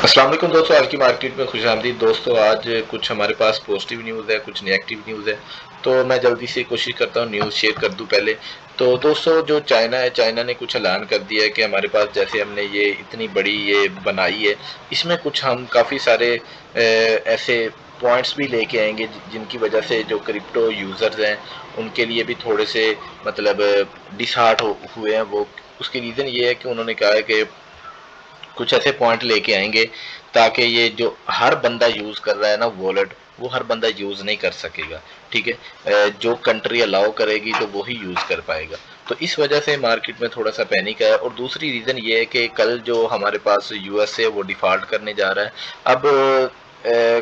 अस्सलाम वालेकुम दोस्तों, आज की मार्केट में खुशामदीद। दोस्तों आज कुछ हमारे पास पॉजिटिव न्यूज़ है, कुछ नेगेटिव न्यूज़ है, तो मैं जल्दी से कोशिश करता हूँ न्यूज़ शेयर कर दूँ पहले। तो दोस्तों जो चाइना है, चाइना ने कुछ ऐलान कर दिया है कि हमारे पास जैसे हमने ये इतनी बड़ी ये बनाई है, इसमें कुछ हम काफ़ी सारे ऐसे पॉइंट्स भी लेके आएंगे जिनकी वजह से जो क्रिप्टो यूज़र्स हैं उनके लिए भी थोड़े से मतलब डिसहार्ट हुए हैं वो। उसकी रीज़न ये है कि उन्होंने कहा है कि कुछ ऐसे पॉइंट लेके आएंगे ताकि ये जो हर बंदा यूज़ कर रहा है ना वॉलेट, वो हर बंदा यूज़ नहीं कर सकेगा। ठीक है, जो कंट्री अलाउ करेगी तो वो ही यूज़ कर पाएगा। तो इस वजह से मार्केट में थोड़ा सा पैनिक है। और दूसरी रीज़न ये है कि कल जो हमारे पास यूएसए वो डिफ़ॉल्ट करने जा रहा है। अब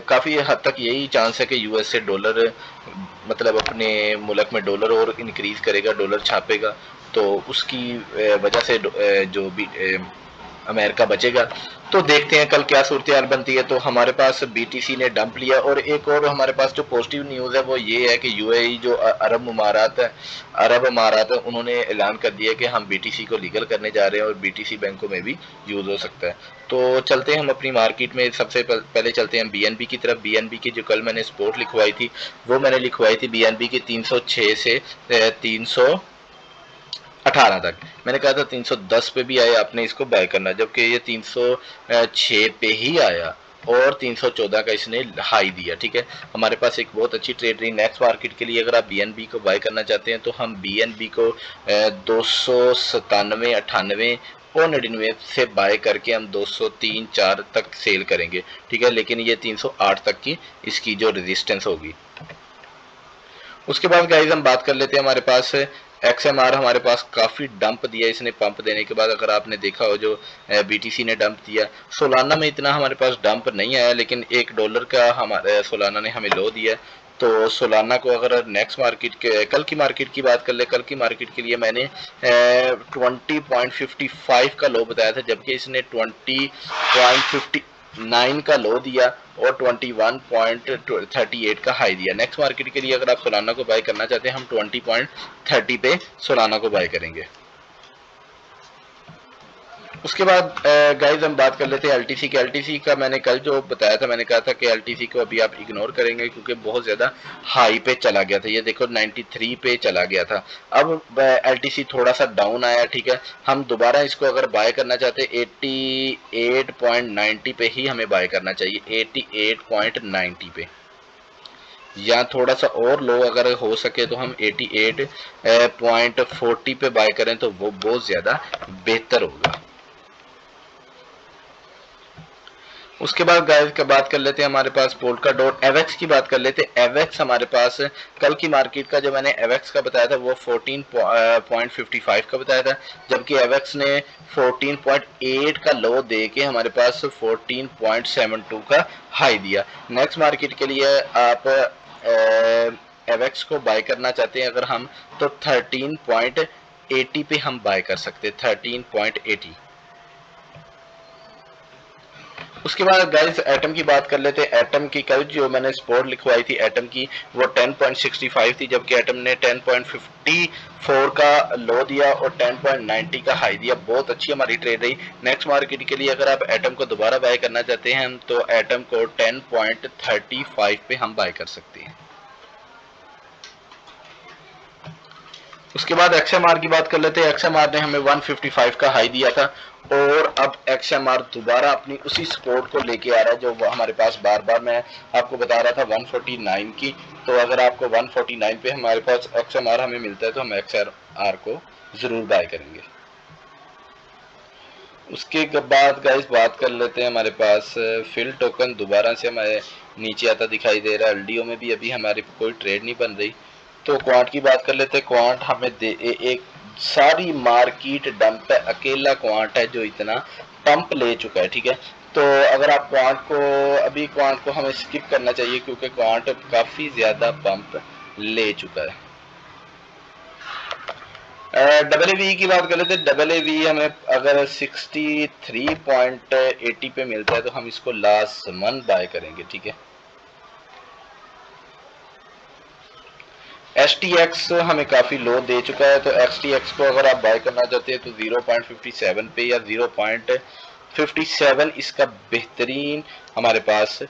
काफ़ी हद तक यही चांस है कि यूएसए डॉलर मतलब अपने मुल्क में डॉलर और इंक्रीज़ करेगा, डॉलर छापेगा। तो उसकी वजह से जो भी अमेरिका बचेगा। तो देखते हैं कल क्या सूरत हाल बनती है। तो हमारे पास बीटीसी ने डंप लिया। और एक और हमारे पास जो पॉजिटिव न्यूज़ है वो ये है कि यूएई जो अरब अमारात है, उन्होंने ऐलान कर दिया कि हम बीटीसी को लीगल करने जा रहे हैं और बीटीसी बैंकों में भी यूज़ हो सकता है। तो चलते हैं हम अपनी मार्केट में। सबसे पहले चलते हैं बीएनबी की तरफ। बीएनबी की जो कल मैंने सपोर्ट लिखवाई थी वो मैंने लिखवाई थी बीएनबी की 306 से 318 तक। मैंने कहा था 310 पे भी आया, आपने इसको बाय करना, जबकि ये 306 पे ही आया और 314 का इसने हाई दिया। ठीक है, हमारे पास एक बहुत अच्छी ट्रेड रही। नेक्स्ट मार्केट के लिए अगर आप बीएनबी को बाय करना चाहते हैं तो हम बीएनबी को 297, 98 और 99 से बाय करके हम 203, 4 तक सेल करेंगे। ठीक है, लेकिन ये 308 तक की इसकी जो रेजिस्टेंस होगी। उसके बाद गाइज हम बात कर लेते हैं। हमारे पास एक्सएमआर हमारे पास काफ़ी डंप दिया इसने। पंप देने के बाद अगर आपने देखा हो जो बीटीसी ने डंप दिया, सोलाना में इतना हमारे पास डंप नहीं आया, लेकिन $1 का हमारे सोलाना ने हमें लो दिया। तो सोलाना को अगर नेक्स्ट मार्केट के कल की मार्केट की बात कर ले, कल की मार्केट के लिए मैंने 20.55 का लो बताया था, जबकि इसने 20.59 का लो दिया और 21.38 का हाई दिया। नेक्स्ट मार्केट के लिए अगर आप सोलाना को बाय करना चाहते हैं, हम 20.30 पे सोलाना को बाय करेंगे। उसके बाद गाइज हम बात कर लेते हैं एलटीसी की। एलटीसी का मैंने कल जो बताया था, मैंने कहा था कि एलटीसी को अभी आप इग्नोर करेंगे क्योंकि बहुत ज़्यादा हाई पे चला गया था। ये देखो 93 पे चला गया था। अब एलटीसी थोड़ा सा डाउन आया। ठीक है, हम दोबारा इसको अगर बाय करना चाहते हैं 88.90 पे ही हमें बाय करना चाहिए, 88.90 पे, या थोड़ा सा और लो अगर हो सके तो हम 88.40 पे बाय करें तो वो बहुत ज़्यादा बेहतर होगा। उसके बाद गाइस का बात कर लेते हैं। हमारे पास पोल्का डॉट एवेक्स की बात कर लेते हैं। एवेक्स हमारे पास कल की मार्केट का जो मैंने एवेक्स का बताया था वो 14.55 का बताया था, जबकि एवेक्स ने 14.8 का लो दे के हमारे पास 14.72 का हाई दिया। नेक्स्ट मार्केट के लिए आप एवेक्स को बाय करना चाहते हैं अगर हम, तो 13.80 पे हम बाय कर सकते हैं, 13.80। उसके बाद गाइस एटम की बात कर लेते हैं। एटम की कल जो मैंने सपोर्ट लिखवाई थी एटम की वो 10.65 थी, जबकि एटम ने 10.54 का लो दिया और 10.90 का हाई दिया। बहुत अच्छी हमारी ट्रेड रही। नेक्स्ट मार्केट के लिए अगर आप एटम को दोबारा बाय करना चाहते हैं तो एटम को 10.35 पे हम बाय कर सकते हैं। उसके बाद एक्सएमआर की बात कर लेते हैं। एक्सएमआर ने हमें 155 का हाई दिया था और अब एक्सएमआर दोबारा अपनी उसी सपोर्ट को लेके आ रहा है जो हमारे पास बार बार मैं आपको बता रहा था 149 की। तो अगर आपको 149 पे हमारे पास एक्सएमआर हमें मिलता है तो हम एक्सएमआर को ज़रूर बाय करेंगे। उसके बाद गाइस बात कर लेते हैं। हमारे पास फिल टोकन दोबारा से हमारे नीचे आता दिखाई दे रहा है। एलडीओ में भी अभी हमारी कोई ट्रेड नहीं बन रही। तो क्वांट की बात कर लेते हैं। क्वांट हमें एक सारी मार्केट डंप है, अकेला क्वांट है जो इतना पंप ले चुका है। ठीक है, तो अगर आप क्वांट को अभी क्वांट को हमें स्किप करना चाहिए क्योंकि क्वांट काफ़ी ज़्यादा पंप ले चुका है। डबल वी की बात कर लेते हैं। डबल वी हमें अगर 63.80 पे मिलता है तो हम इसको लास्ट मंथ बाय करेंगे। ठीक है, एस टी एक्स हमें काफ़ी लो दे चुका है, तो एस टी एक्स को अगर आप बाय करना चाहते हैं तो 0.57 पे या 57 इसका बेहतरीन हमारे पास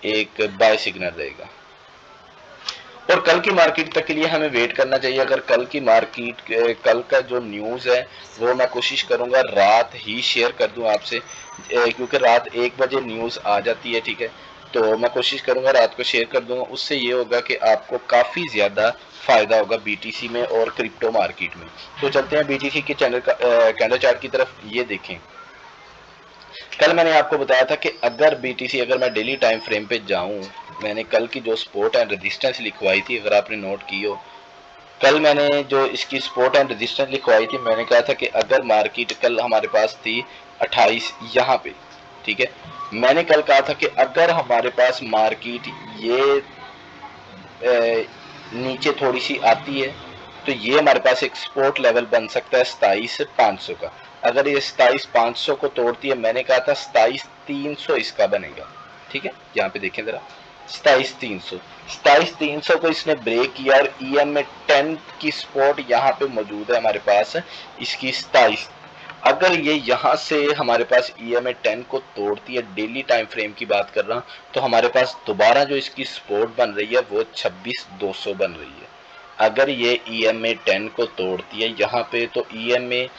एक बाय सिग्नल रहेगा। और कल की मार्केट तक के लिए हमें वेट करना चाहिए। अगर कल की मार्केट, कल का जो न्यूज़ है वो मैं कोशिश करूंगा रात ही शेयर कर दूं आपसे, क्योंकि रात 1 बजे न्यूज़ आ जाती है, ठीक है। तो मैं कोशिश करूंगा रात को शेयर कर दूंगा, उससे ये होगा कि आपको काफ़ी ज़्यादा फायदा होगा बीटीसी में और क्रिप्टो मार्केट में। तो चलते हैं बीटीसी के चैनल का कैंडल चार्ट की तरफ। ये देखें, कल मैंने आपको बताया था कि अगर बीटीसी, अगर मैं डेली टाइम फ्रेम पे जाऊं, मैंने कल की जो सपोर्ट एंड रेजिस्टेंस लिखवाई थी, अगर आपने नोट की हो, कल मैंने जो इसकी सपोर्ट एंड रेजिस्टेंस लिखवाई थी, मैंने कहा था कि अगर मार्केट कल हमारे पास थी 28 यहाँ पे, ठीक है। मैंने कल कहा था कि अगर हमारे पास मार्केट ये नीचे थोड़ी सी आती है तो ये हमारे पास एक सपोर्ट लेवल बन सकता है 27,500 का। अगर ये 27,500 को तोड़ती है, मैंने कहा था 27,300 इसका बनेगा, ठीक है। यहाँ पे देखें जरा, 27,300 को इसने ब्रेक किया और EMA 10 की सपोर्ट यहाँ पे मौजूद है हमारे पास, इसकी 27। अगर ये यहाँ से हमारे पास EMA 10 को तोड़ती है, डेली टाइम फ्रेम की बात कर रहा हूँ, तो हमारे पास दोबारा जो इसकी सपोर्ट बन रही है वो 26,200 बन रही है। अगर ये EMA 10 को तोड़ती है यहाँ पे, तो EMA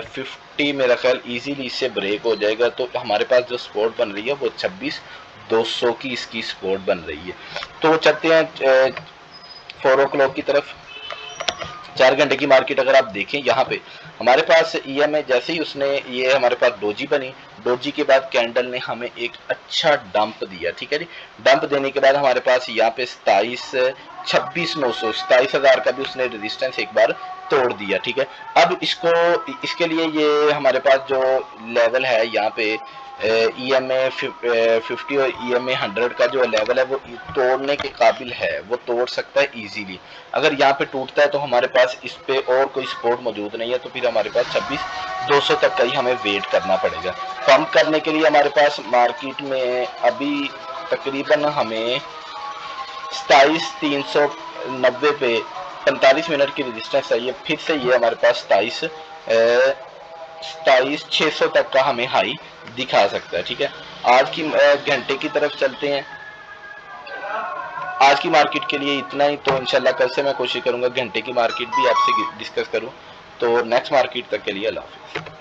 50 मेरा ख्याल इजीली इससे ब्रेक हो जाएगा। तो हमारे पास जो सपोर्ट बन रही है वो 26,200 की इसकी सपोर्ट बन रही है। तो चलते हैं 4 o'clock की तरफ। 4 घंटे की मार्केट अगर आप देखें, यहाँ पे हमारे पास EMA जैसे ही उसने, ये हमारे पास डोजी बनी, डोजी के बाद कैंडल ने हमें एक अच्छा डंप दिया, ठीक है जी। डंप देने के बाद हमारे पास यहाँ पे 26,900, 27,000 का भी उसने रेजिस्टेंस एक बार तोड़ दिया, ठीक है। अब इसके लिए ये हमारे पास जो लेवल है यहाँ पे EMA 50 और EMA 100 का जो लेवल है वो तोड़ने के काबिल है, वो तोड़ सकता है इजीली। अगर यहाँ पे टूटता है तो हमारे पास इस पे और कोई सपोर्ट मौजूद नहीं है, तो फिर हमारे पास 26,200 तक का ही हमें वेट करना पड़ेगा। पंप करने के लिए हमारे पास मार्केट में अभी तकरीबन हमें 27,390 पे 45 मिनट की रेजिस्टेंस चाहिए। फिर से ये हमारे पास 27,600 तक का हमें हाई दिखा सकता है, ठीक है। आज की घंटे की तरफ चलते हैं। आज की मार्केट के लिए इतना ही। तो इंशाल्लाह कल से मैं कोशिश करूंगा घंटे की मार्केट भी आपसे डिस्कस करूं। तो नेक्स्ट मार्केट तक के लिए अल्लाह हाफिज़।